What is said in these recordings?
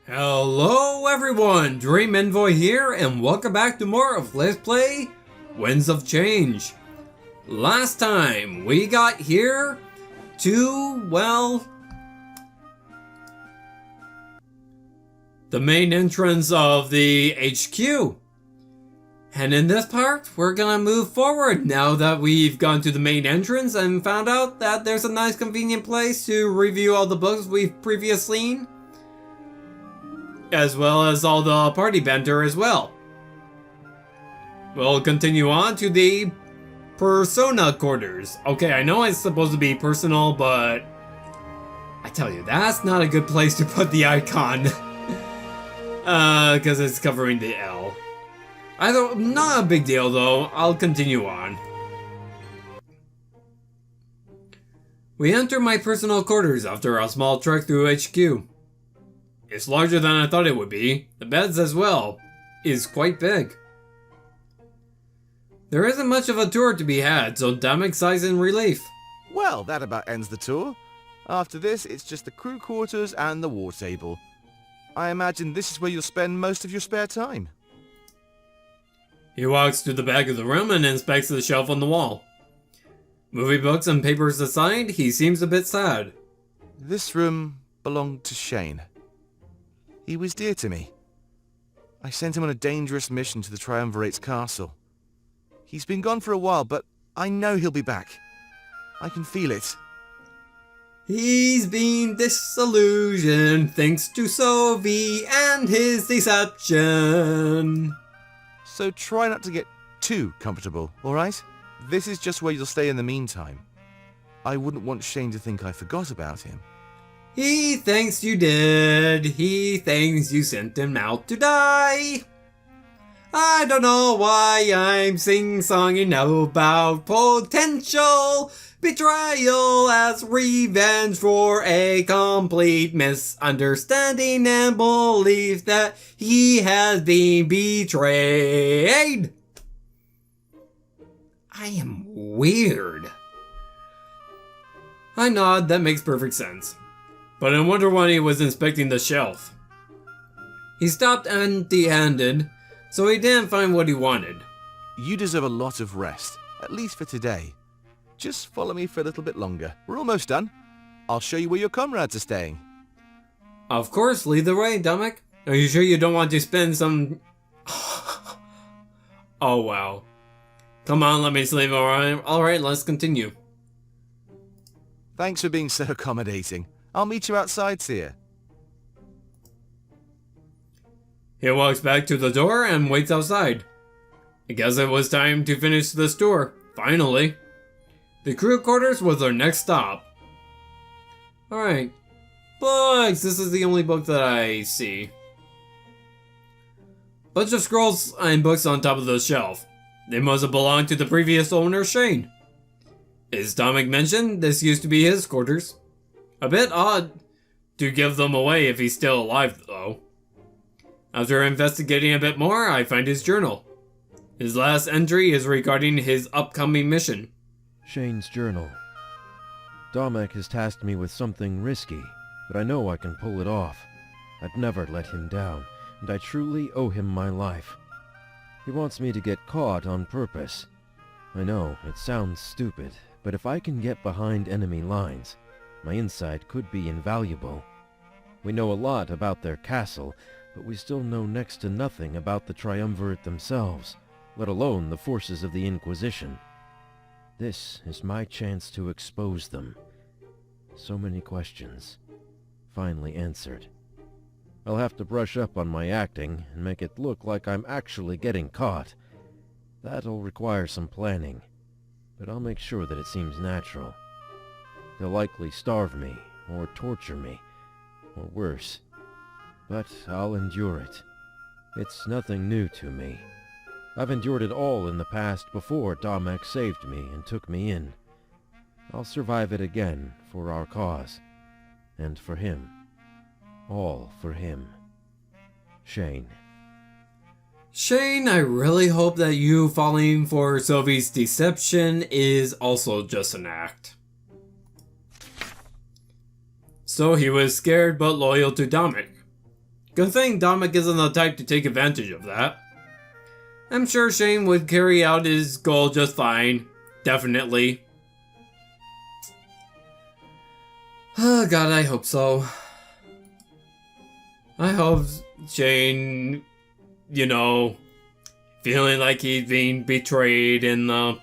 Hello everyone, Dream Envoy here, and welcome back to more of Let's Play Winds of Change. Last time we got here to, well, the main entrance of the HQ. And in this part, we're gonna move forward now that we've gone to the main entrance and found out that there's a nice convenient place to review all the books we've previously seen, as well as all the party banter as well. We'll continue on to the Persona quarters. Okay, I know it's supposed to be personal, but I tell you, that's not a good place to put the icon. Because it's covering the L. Not a big deal though, I'll continue on. We enter my personal quarters after a small trek through HQ. It's larger than I thought it would be. The beds as well is quite big. There isn't much of a tour to be had, so Damek sighs in relief. Well, that about ends the tour. After this, it's just the crew quarters and the war table. I imagine this is where you'll spend most of your spare time. He walks to the back of the room and inspects the shelf on the wall. Movie books and papers aside, he seems a bit sad. This room belonged to Shane. He was dear to me. I sent him on a dangerous mission to the Triumvirate's castle. He's been gone for a while, but I know he'll be back. I can feel it. He's been disillusioned thanks to Sophie and his deception. So try not to get too comfortable, alright? This is just where you'll stay in the meantime. I wouldn't want Shane to think I forgot about him. He thinks you did. He thinks you sent him out to die. I don't know why I'm sing-songing about potential betrayal as revenge for a complete misunderstanding and belief that he has been betrayed. I am weird. I nod, that makes perfect sense. But I wonder when he was inspecting the shelf. He stopped empty-handed, so he didn't find what he wanted. You deserve a lot of rest, at least for today. Just follow me for a little bit longer. We're almost done. I'll show you where your comrades are staying. Of course, lead the way, Damek. Are you sure you don't want to spend some... Oh, wow. Come on, let me sleep, alright? Alright, let's continue. Thanks for being so accommodating. I'll meet you outside, Seer. He walks back to the door and waits outside. I guess it was time to finish this tour, finally. The crew quarters was our next stop. Alright. Books! This is the only book that I see. Bunch of scrolls and books on top of the shelf. They must have belonged to the previous owner, Shane. As Damek mentioned, this used to be his quarters. A bit odd to give them away if he's still alive, though. After investigating a bit more, I find his journal. His last entry is regarding his upcoming mission. Shane's journal. Damek has tasked me with something risky, but I know I can pull it off. I'd never let him down, and I truly owe him my life. He wants me to get caught on purpose. I know, it sounds stupid, but if I can get behind enemy lines, my insight could be invaluable. We know a lot about their castle, but we still know next to nothing about the Triumvirate themselves, let alone the forces of the Inquisition. This is my chance to expose them. So many questions, finally answered. I'll have to brush up on my acting and make it look like I'm actually getting caught. That'll require some planning, but I'll make sure that it seems natural. They'll likely starve me, or torture me, or worse. But I'll endure it. It's nothing new to me. I've endured it all in the past before Damek saved me and took me in. I'll survive it again for our cause. And for him. All for him. Shane. Shane, I really hope that you falling for Sophie's deception is also just an act. So he was scared but loyal to Damek. Good thing Dominic isn't the type to take advantage of that. I'm sure Shane would carry out his goal just fine. Definitely. Oh god, I hope so. I hope Shane, feeling like he's being betrayed in a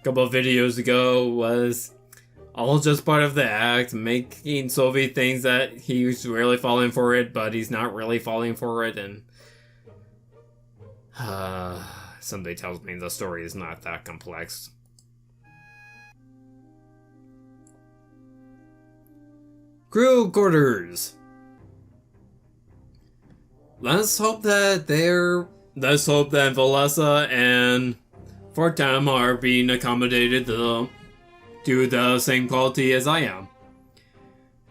couple of videos ago was all just part of the act, making Sylvie think that he's really falling for it, but he's not really falling for it, and somebody tells me the story is not that complex. Crew quarters. Let's hope that Valessa and Fortam are being accommodated to the same quality as I am.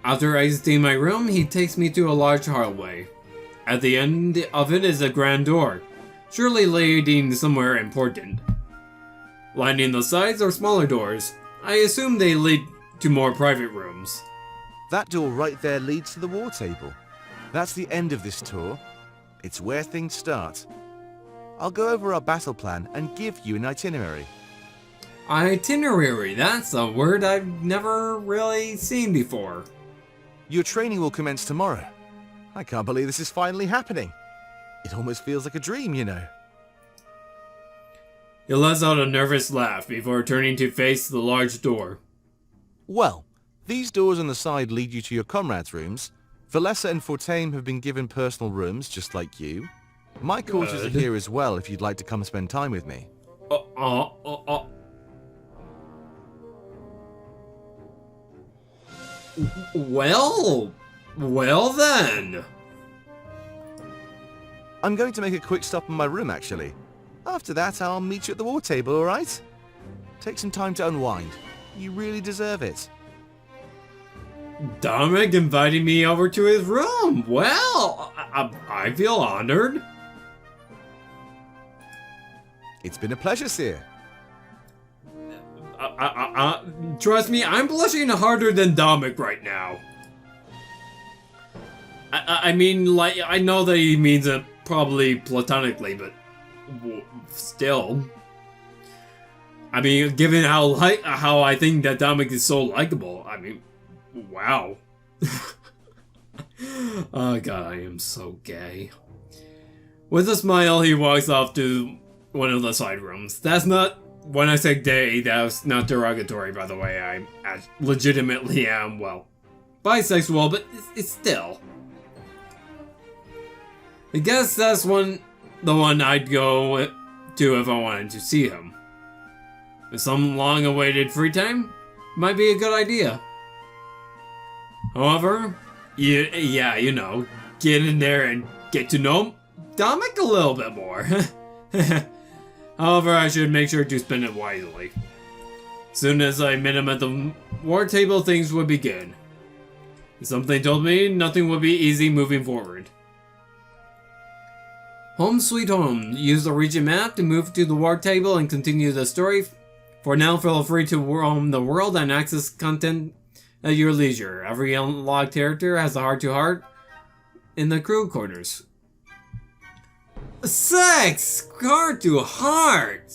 After exiting my room, he takes me to a large hallway. At the end of it is a grand door, surely leading somewhere important. Lining the sides are smaller doors. I assume they lead to more private rooms. That door right there leads to the war table. That's the end of this tour. It's where things start. I'll go over our battle plan and give you an itinerary. Itinerary, that's a word I've never really seen before. Your training will commence tomorrow. I can't believe this is finally happening. It almost feels like a dream, you know. He lets out a nervous laugh before turning to face the large door. Well, these doors on the side lead you to your comrades' rooms. Valessa and Fortame have been given personal rooms, just like you. My quarters are here as well if you'd like to come spend time with me. Well then. I'm going to make a quick stop in my room, actually. After that, I'll meet you at the war table, alright? Take some time to unwind. You really deserve it. Dominic inviting me over to his room. Well, I feel honored. It's been a pleasure, Seer. Trust me, I'm blushing harder than Dominic right now. I mean, like, I know that he means it probably platonically, but still. I mean, given how I think that Dominic is so likable, I mean, wow. Oh god, I am so gay. With a smile, he walks off to one of the side rooms. That's not, when I say gay, that's not derogatory, by the way. I legitimately am, well, bisexual, but it's still. I guess that's the one I'd go to if I wanted to see him. With some long-awaited free time, might be a good idea. However, get in there and get to know Dominic a little bit more. However, I should make sure to spend it wisely. Soon as I met him at the war table, things would begin. Something told me nothing would be easy moving forward. Home sweet home. Use the region map to move to the war table and continue the story. For now, feel free to roam the world and access content at your leisure. Every unlocked character has a heart-to-heart in the crew quarters. Sex! Heart-to-heart!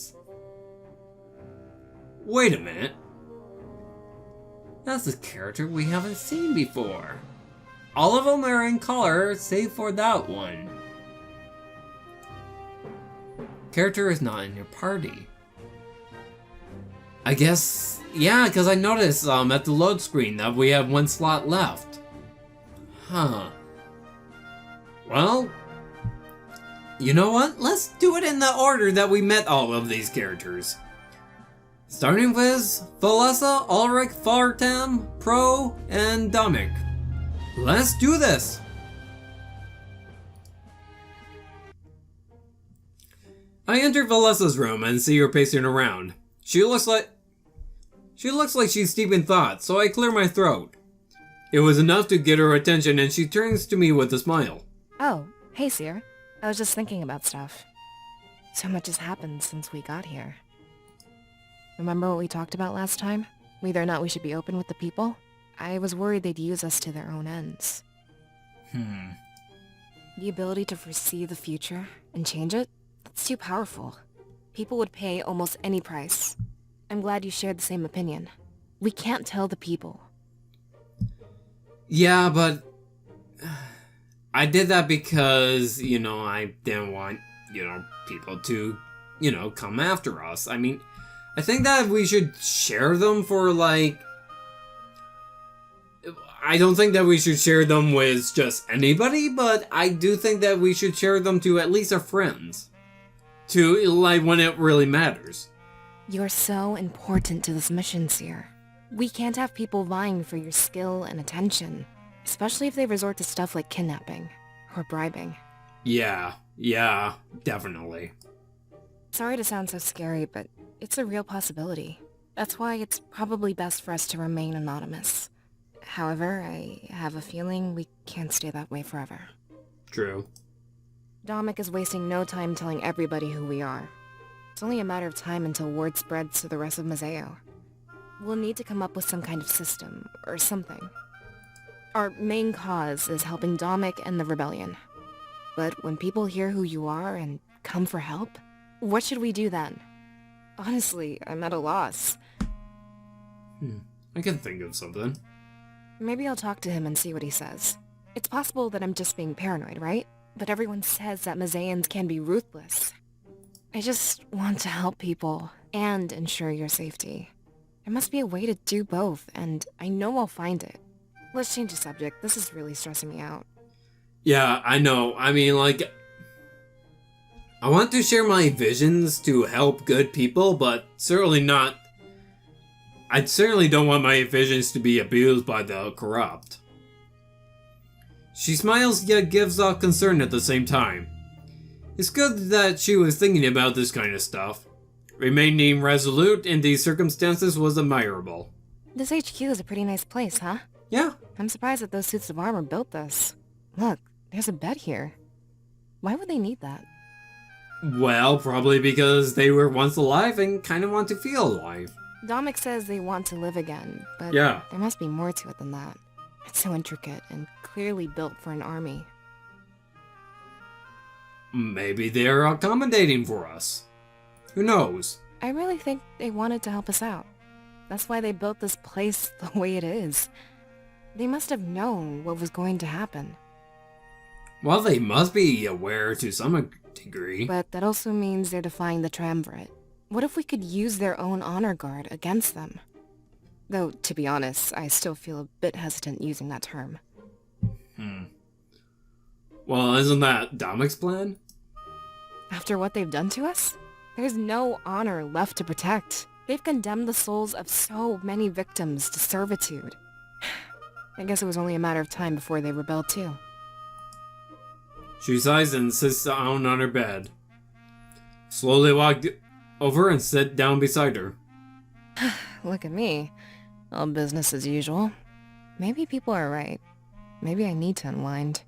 Wait a minute. That's a character we haven't seen before. All of them are in color, save for that one. Character is not in your party. I guess, yeah, because I noticed at the load screen that we have one slot left. Huh. Well, you know what? Let's do it in the order that we met all of these characters. Starting with Valessa, Ulrich, Fortam, Pro, and Dominic. Let's do this! I enter Valessa's room and see her pacing around. She looks like she's deep in thought, so I clear my throat. It was enough to get her attention, and she turns to me with a smile. Oh, hey, Seer. I was just thinking about stuff. So much has happened since we got here. Remember what we talked about last time? Whether or not we should be open with the people? I was worried they'd use us to their own ends. The ability to foresee the future and change it? That's too powerful. People would pay almost any price. I'm glad you shared the same opinion. We can't tell the people. Yeah, but I did that because, I didn't want, people to, come after us. I mean, I think that we should share them for, like... I don't think that we should share them with just anybody, but I do think that we should share them to at least our friends. To, like, when it really matters. You're so important to this mission, Seer. We can't have people vying for your skill and attention, especially if they resort to stuff like kidnapping or bribing. Yeah, definitely. Sorry to sound so scary, but it's a real possibility. That's why it's probably best for us to remain anonymous. However, I have a feeling we can't stay that way forever. True. Domik is wasting no time telling everybody who we are. It's only a matter of time until word spreads to the rest of Mazeo. We'll need to come up with some kind of system, or something. Our main cause is helping Domik and the rebellion. But when people hear who you are and come for help, what should we do then? Honestly, I'm at a loss. I can think of something. Maybe I'll talk to him and see what he says. It's possible that I'm just being paranoid, right? But everyone says that Mazeans can be ruthless. I just want to help people and ensure your safety. There must be a way to do both, and I know I'll find it. Let's change the subject. This is really stressing me out. Yeah, I know. I mean, like... I want to share my visions to help good people, but certainly not... I certainly don't want my visions to be abused by the corrupt. She smiles yet gives off concern at the same time. It's good that she was thinking about this kind of stuff. Remaining resolute in these circumstances was admirable. This HQ is a pretty nice place, huh? Yeah. I'm surprised that those suits of armor built this. Look, there's a bed here. Why would they need that? Well, probably because they were once alive and kind of want to feel alive. Domik says they want to live again, but Yeah. there must be more to it than that. It's so intricate and clearly built for an army. Maybe they're accommodating for us. Who knows? I really think they wanted to help us out. That's why they built this place the way it is. They must have known what was going to happen. Well, they must be aware to some degree. But that also means they're defying the Triumvirate. What if we could use their own honor guard against them? Though, to be honest, I still feel a bit hesitant using that term. Well, isn't that Domik's plan? After what they've done to us? There's no honor left to protect. They've condemned the souls of so many victims to servitude. I guess it was only a matter of time before they rebelled too. She sighs and sits down on her bed. Slowly walk over and sit down beside her. Look at me. All business as usual. Maybe people are right. Maybe I need to unwind.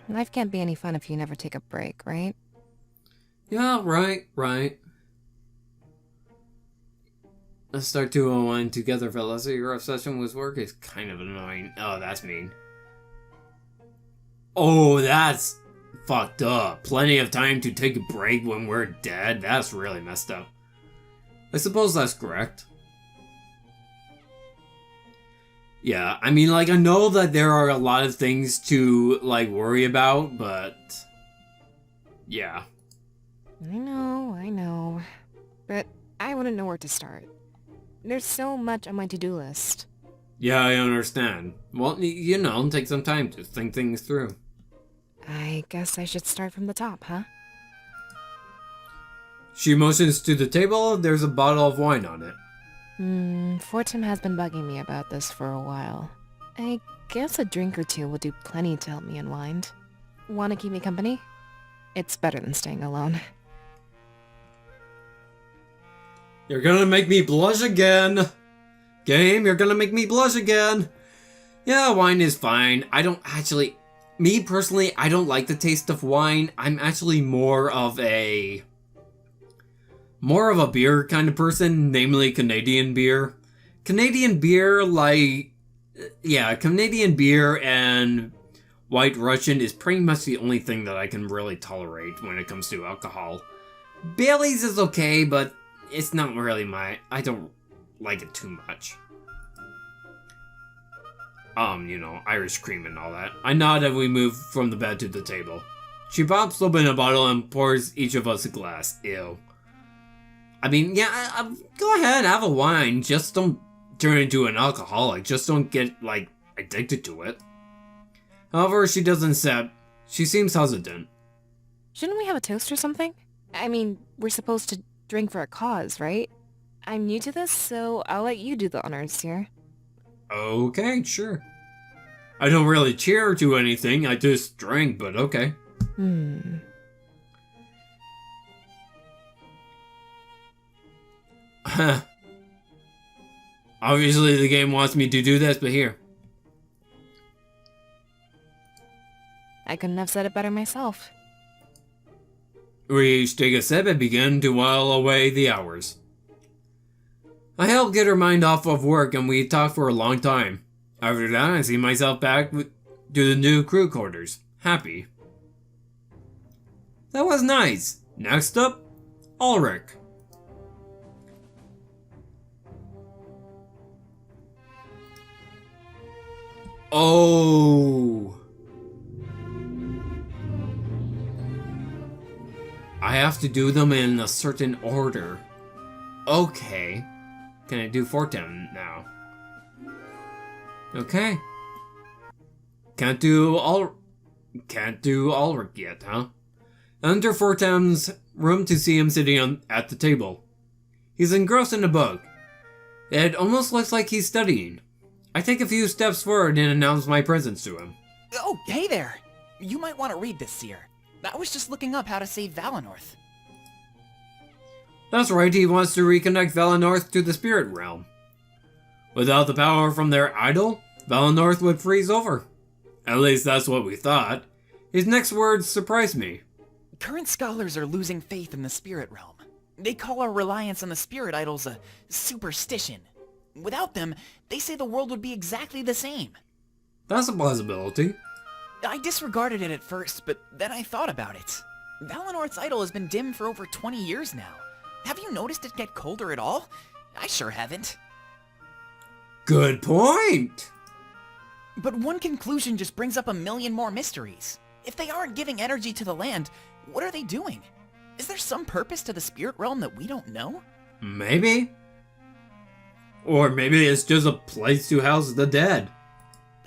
Life can't be any fun if you never take a break, right? Yeah, right. Let's start to unwind together, fellas. Your obsession with work is kind of annoying. Oh, that's mean. Oh, that's fucked up. Plenty of time to take a break when we're dead. That's really messed up. I suppose that's correct. Yeah, I mean, like, I know that there are a lot of things to, like, worry about, but... yeah. I know. But I wouldn't know where to start. There's so much on my to-do list. Yeah, I understand. Well, take some time to think things through. I guess I should start from the top, huh? She motions to the table. There's a bottle of wine on it. Fortune has been bugging me about this for a while. I guess a drink or two will do plenty to help me unwind. Wanna keep me company? It's better than staying alone. You're gonna make me blush again. Game, you're gonna make me blush again. Yeah, wine is fine. Me personally, I don't like the taste of wine. I'm actually more of a beer kind of person, namely Canadian beer. Canadian beer and White Russian is pretty much the only thing that I can really tolerate when it comes to alcohol. Bailey's is okay, but it's not really I don't like it too much. Irish cream and all that. I nod and we move from the bed to the table. She pops open a bottle and pours each of us a glass. Ew. I mean, yeah, go ahead, have a wine. Just don't turn into an alcoholic. Just don't get, addicted to it. However, she doesn't sip. She seems hesitant. Shouldn't we have a toast or something? I mean, we're supposed to drink for a cause, right? I'm new to this, so I'll let you do the honors here. Okay, sure. I don't really cheer to anything, I just drink, but okay. Obviously the game wants me to do this, but here. I couldn't have said it better myself. We each take a sip and begin to while away the hours. I help get her mind off of work and we talk for a long time. After that, I see myself back to the new crew quarters, happy. That was nice. Next up, Ulrich. Oh. I have to do them in a certain order. Okay. Can I do Fortem now? Okay. Can't do Ulrich yet, huh? Enter Fortem's room to see him sitting at the table. He's engrossed in a book. It almost looks like he's studying. I take a few steps forward and announce my presence to him. Oh, hey there! You might want to read this, Seer. I was just looking up how to save Valenorth. That's right, he wants to reconnect Valenorth to the spirit realm. Without the power from their idol, Valenorth would freeze over. At least that's what we thought. His next words surprised me. Current scholars are losing faith in the spirit realm. They call our reliance on the spirit idols a superstition. Without them, they say the world would be exactly the same. That's a possibility. I disregarded it at first, but then I thought about it. Valenorth's idol has been dim for over 20 years now. Have you noticed it get colder at all? I sure haven't. Good point! But one conclusion just brings up a million more mysteries. If they aren't giving energy to the land, what are they doing? Is there some purpose to the spirit realm that we don't know? Maybe. Or maybe it's just a place to house the dead.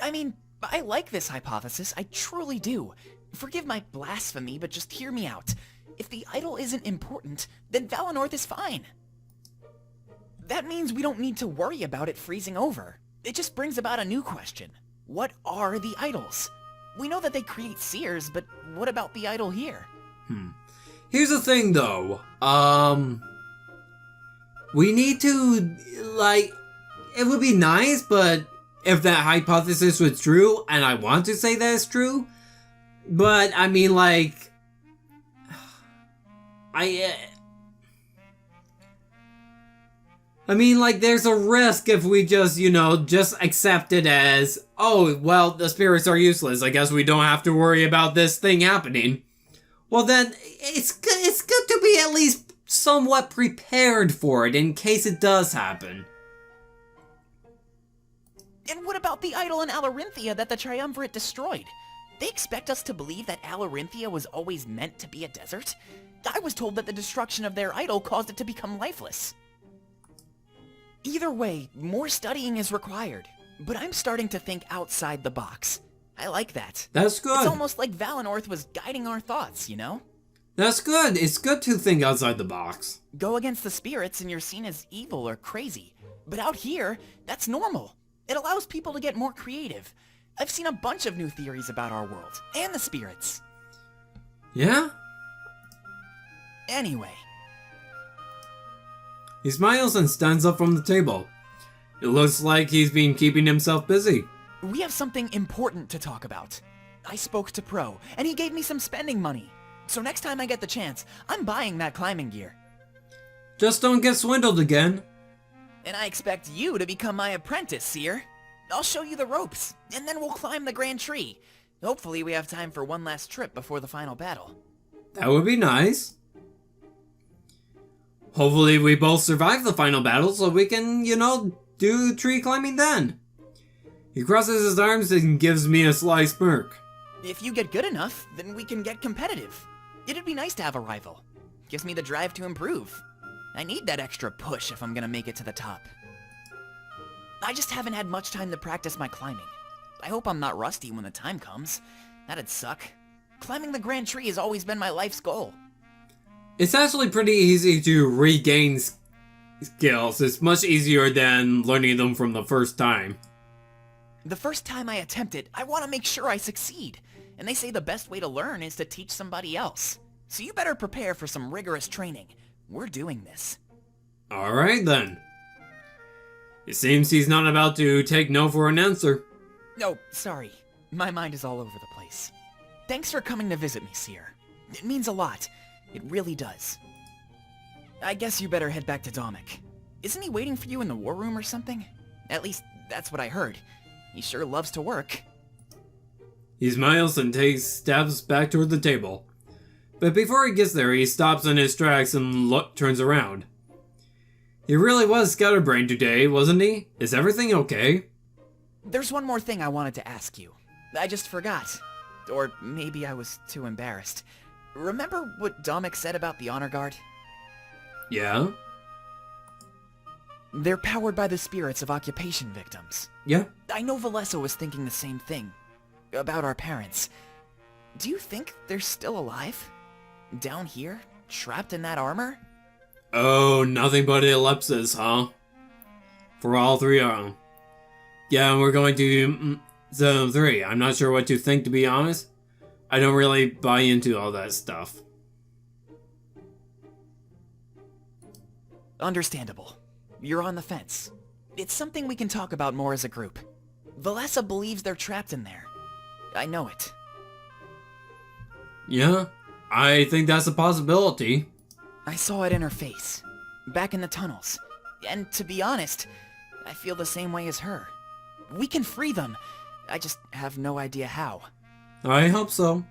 I mean, I like this hypothesis, I truly do. Forgive my blasphemy, but just hear me out. If the idol isn't important, then Valenorth is fine. That means we don't need to worry about it freezing over. It just brings about a new question. What are the idols? We know that they create seers, but what about the idol here? Here's the thing, though. We need to, it would be nice, but if that hypothesis was true, and I want to say that it's true, but, I mean, there's a risk if we just, just accept it as, oh, well, the spirits are useless. I guess we don't have to worry about this thing happening. Well, then, it's good to be at least somewhat prepared for it in case it does happen. And what about the idol in Alarinthia that the Triumvirate destroyed? They expect us to believe that Alarinthia was always meant to be a desert? I was told that the destruction of their idol caused it to become lifeless. Either way, more studying is required. But I'm starting to think outside the box. I like that. That's good. It's almost like Valenorth was guiding our thoughts, you know? That's good. It's good to think outside the box. Go against the spirits and you're seen as evil or crazy. But out here, that's normal. It allows people to get more creative. I've seen a bunch of new theories about our world, and the spirits. Yeah? Anyway. He smiles and stands up from the table. It looks like he's been keeping himself busy. We have something important to talk about. I spoke to Pro, and he gave me some spending money. So next time I get the chance, I'm buying that climbing gear. Just don't get swindled again. And I expect you to become my apprentice, Seer. I'll show you the ropes, and then we'll climb the Grand Tree. Hopefully we have time for one last trip before the final battle. That would be nice. Hopefully we both survive the final battle so we can, do tree climbing then. He crosses his arms and gives me a sly smirk. If you get good enough, then we can get competitive. It'd be nice to have a rival. Gives me the drive to improve. I need that extra push if I'm gonna make it to the top. I just haven't had much time to practice my climbing. I hope I'm not rusty when the time comes. That'd suck. Climbing the Grand Tree has always been my life's goal. It's actually pretty easy to regain skills. It's much easier than learning them from the first time. The first time I attempt it, I want to make sure I succeed. And they say the best way to learn is to teach somebody else. So you better prepare for some rigorous training. We're doing this. Alright then. It seems he's not about to take no for an answer. Oh, sorry. My mind is all over the place. Thanks for coming to visit me, Seer. It means a lot. It really does. I guess you better head back to Domic. Isn't he waiting for you in the war room or something? At least, that's what I heard. He sure loves to work. He smiles and takes steps back toward the table. But before he gets there, he stops in his tracks and turns around. He really was scatterbrained today, wasn't he? Is everything okay? There's one more thing I wanted to ask you. I just forgot. Or maybe I was too embarrassed. Remember what Domic said about the Honor Guard? Yeah? They're powered by the spirits of occupation victims. Yeah? I know Valessa was thinking the same thing. About our parents. Do you think they're still alive? Down here? Trapped in that armor? Oh, nothing but ellipses, huh? For all three of them. Yeah, we're going to Zone 3. I'm not sure what to think, to be honest. I don't really buy into all that stuff. Understandable. You're on the fence. It's something we can talk about more as a group. Valessa believes they're trapped in there. I know it. Yeah, I think that's a possibility. I saw it in her face. Back in the tunnels. And to be honest, I feel the same way as her. We can free them. I just have no idea how. I hope so.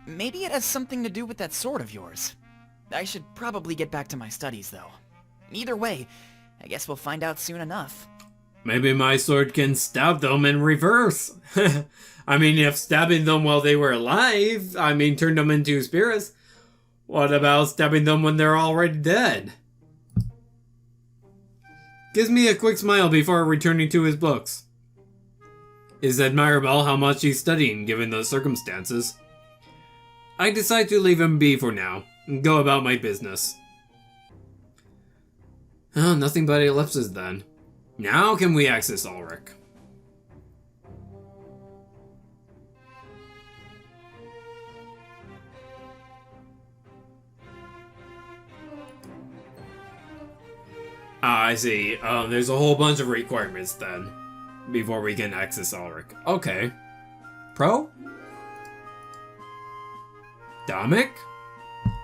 Maybe it has something to do with that sword of yours. I should probably get back to my studies, though. Either way, I guess we'll find out soon enough. Maybe my sword can stab them in reverse. I mean, if stabbing them while they were alive, turned them into spirits, what about stabbing them when they're already dead? Gives me a quick smile before returning to his books. It's admirable how much he's studying given the circumstances. I decide to leave him be for now, and go about my business. Oh, nothing but ellipses then. Now can we access Ulrich? I see. There's a whole bunch of requirements then, before we can access Ulrich. Okay. Pro? Domic?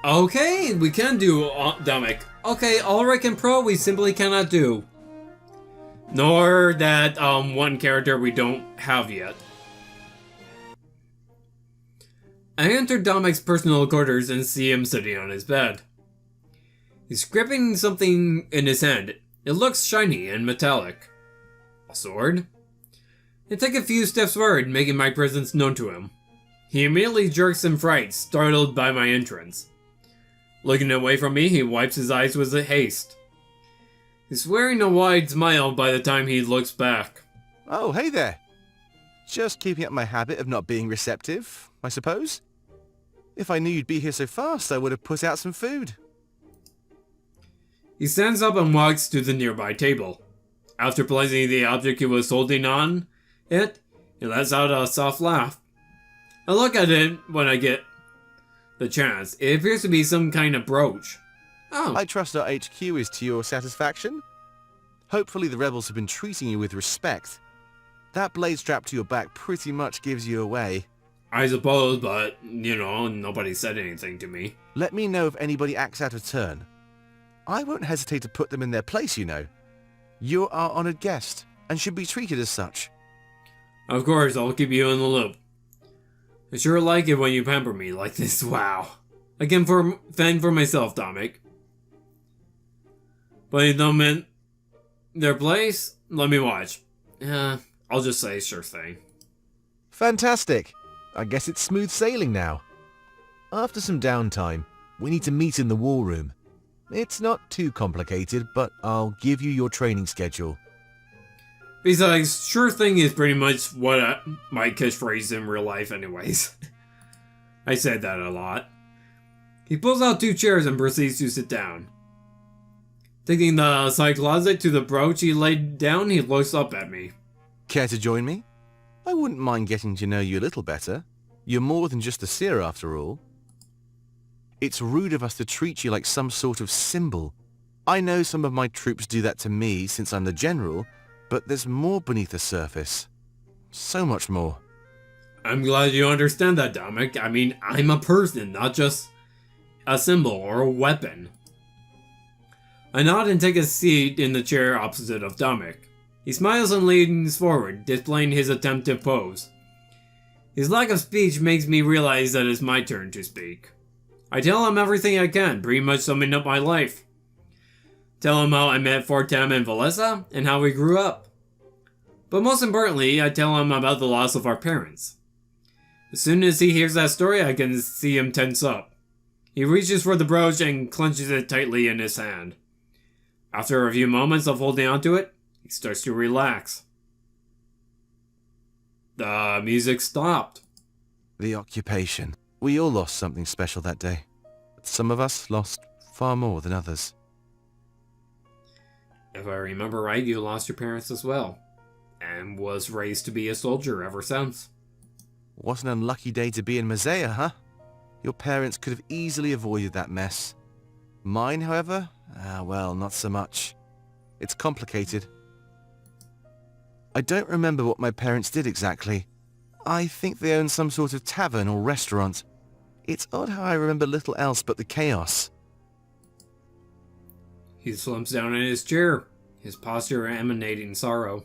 Okay, we can do Domic. Okay, Ulrich and Pro we simply cannot do. Nor that one character we don't have yet. I enter Domic's personal quarters and see him sitting on his bed. He's gripping something in his hand. It looks shiny and metallic. A sword? I take a few steps forward, making my presence known to him. He immediately jerks in fright, startled by my entrance. Looking away from me, he wipes his eyes with haste. He's wearing a wide smile by the time he looks back. Oh, hey there. Just keeping up my habit of not being receptive, I suppose. If I knew you'd be here so fast, I would have put out some food. He stands up and walks to the nearby table. After placing the object he was holding on it, he lets out a soft laugh. I look at it when I get the chance. It appears to be some kind of brooch. Oh. I trust our HQ is to your satisfaction. Hopefully the rebels have been treating you with respect. That blade strapped to your back pretty much gives you away. I suppose, but, nobody said anything to me. Let me know if anybody acts out of turn. I won't hesitate to put them in their place, you know. You're our honored guest, and should be treated as such. Of course, I'll keep you in the loop. I sure like it when you pamper me like this, wow. I can fend for myself, Dominic. But you don't mean their place? Let me watch. I'll just say sure thing. Fantastic. I guess it's smooth sailing now. After some downtime, we need to meet in the war room. It's not too complicated, but I'll give you your training schedule. Besides, sure thing is pretty much what my catchphrase in real life anyways. I said that a lot. He pulls out 2 chairs and proceeds to sit down. Taking the side closet to the brooch he laid down, he looks up at me. Care to join me? I wouldn't mind getting to know you a little better. You're more than just a seer after all. It's rude of us to treat you like some sort of symbol. I know some of my troops do that to me since I'm the general, but there's more beneath the surface. So much more. I'm glad you understand that, Dominic. I mean, I'm a person, not just a symbol or a weapon. I nod and take a seat in the chair opposite of Dominic. He smiles and leans forward, displaying his attentive pose. His lack of speech makes me realize that it's my turn to speak. I tell him everything I can, pretty much summing up my life. Tell him how I met Fortem and Valessa, and how we grew up. But most importantly, I tell him about the loss of our parents. As soon as he hears that story, I can see him tense up. He reaches for the brooch and clenches it tightly in his hand. After a few moments of holding onto it, he starts to relax. The music stopped. The occupation. We all lost something special that day. But some of us lost far more than others. If I remember right, you lost your parents as well, and was raised to be a soldier ever since. What an unlucky day to be in Mazea, huh? Your parents could have easily avoided that mess. Mine, however, well, not so much. It's complicated. I don't remember what my parents did exactly. I think they owned some sort of tavern or restaurant. It's odd how I remember little else but the chaos. He slumps down in his chair, his posture emanating sorrow.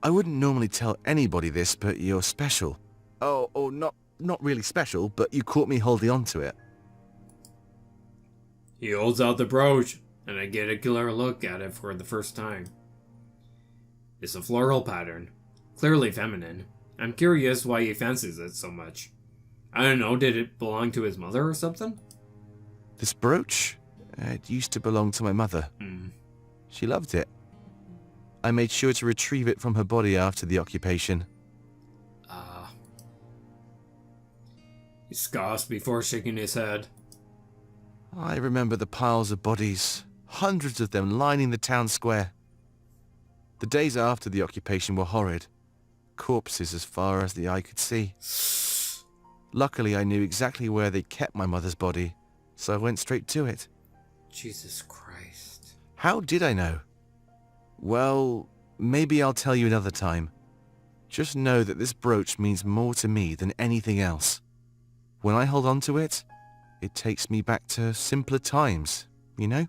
I wouldn't normally tell anybody this, but you're special. Oh, not really special, but you caught me holding on to it. He holds out the brooch, and I get a killer look at it for the first time. It's a floral pattern, clearly feminine. I'm curious why he fancies it so much. I don't know, did it belong to his mother or something? This brooch? It used to belong to my mother. She loved it. I made sure to retrieve it from her body after the occupation. He scoffs before shaking his head. I remember the piles of bodies, hundreds of them lining the town square. The days after the occupation were horrid. Corpses as far as the eye could see. Luckily, I knew exactly where they kept my mother's body, so I went straight to it. Jesus Christ. How did I know? Well, maybe I'll tell you another time. Just know that this brooch means more to me than anything else. When I hold on to it, it takes me back to simpler times, you know?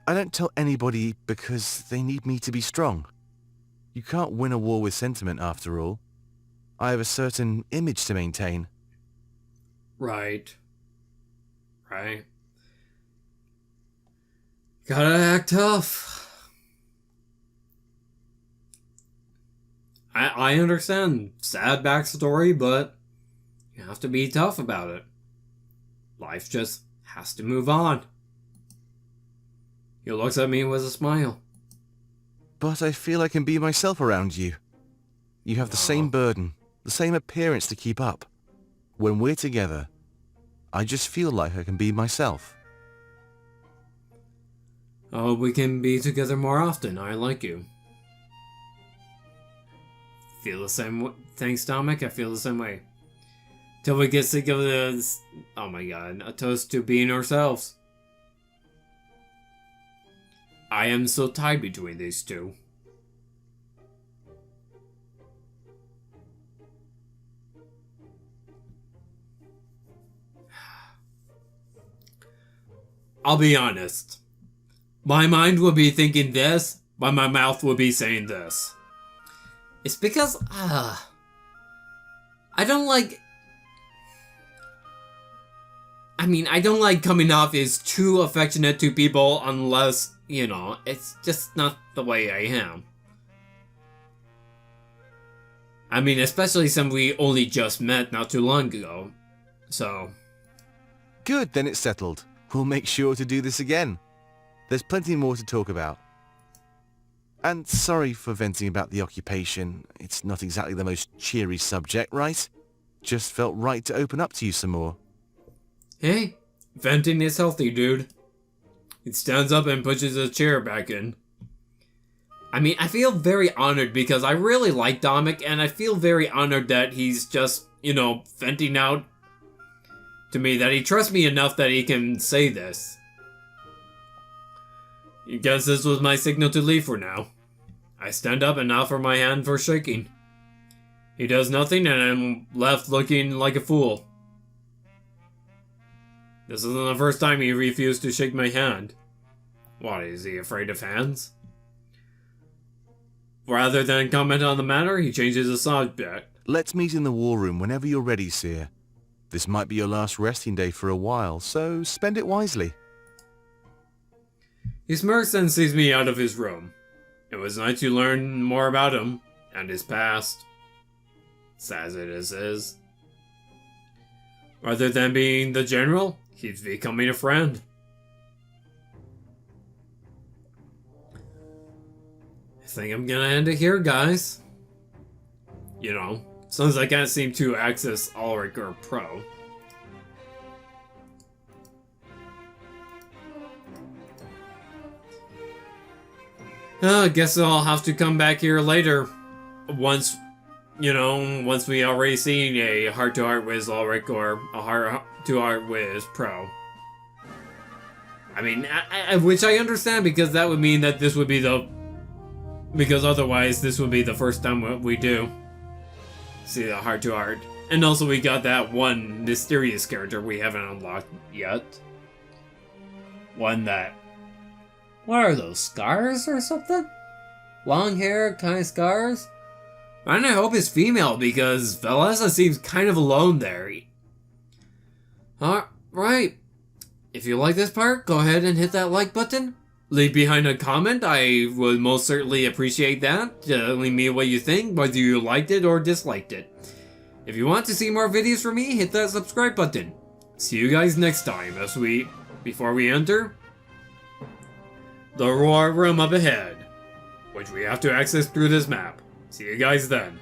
I don't tell anybody because they need me to be strong. You can't win a war with sentiment after all. I have a certain image to maintain. Right. Gotta act tough. I understand. Sad backstory, but you have to be tough about it. Life just has to move on. He looks at me with a smile. But I feel I can be myself around you. You have the same burden, the same appearance to keep up. When we're together, I just feel like I can be myself. Oh, we can be together more often. I like you. Feel the same way. Thanks, Dominic. I feel the same way. Till we get sick of this. Oh my god. A toast to being ourselves. I am so tied between these two. I'll be honest. My mind will be thinking this, but my mouth will be saying this. It's because, I don't like... I don't like coming off as too affectionate to people unless, you know, it's just not the way I am. Especially since we only just met not too long ago. So... Good, then it's settled. We'll make sure to do this again. There's plenty more to talk about. And sorry for venting about the occupation. It's not exactly the most cheery subject, right? Just felt right to open up to you some more. Hey, venting is healthy, dude. He stands up and pushes his chair back in. I feel very honored because I really like Dominic, and I feel very honored that he's just, you know, venting out to me, that he trusts me enough that he can say this. I guess this was my signal to leave for now. I stand up and offer my hand for shaking. He does nothing and I'm left looking like a fool. This isn't the first time he refused to shake my hand. What, is he afraid of hands? Rather than comment on the matter, he changes the subject. Let's meet in the war room whenever you're ready, Seer. This might be your last resting day for a while, so spend it wisely. He smirks and sees me out of his room. It was nice to learn more about him and his past. Sad as it is. Rather than being the general, he's becoming a friend. I think I'm gonna end it here, guys. You know, since I can't seem to access Ulrich or Pro. I guess I'll have to come back here later. Once we already seen a heart-to-heart with Ulrich or a heart-to-heart with Pro. Which I understand because that would mean that this would be because otherwise this would be the first time we do see the heart-to-heart. And also we got that one mysterious character we haven't unlocked yet. One that... What are those, scars or something? Long hair, kind of scars? And I hope it's female because Velessa seems kind of alone there. Alright. If you like this part, go ahead and hit that like button. Leave behind a comment, I would most certainly appreciate that. Telling me what you think, whether you liked it or disliked it. If you want to see more videos from me, hit that subscribe button. See you guys next time before we enter the war room up ahead, which we have to access through this map. See you guys then.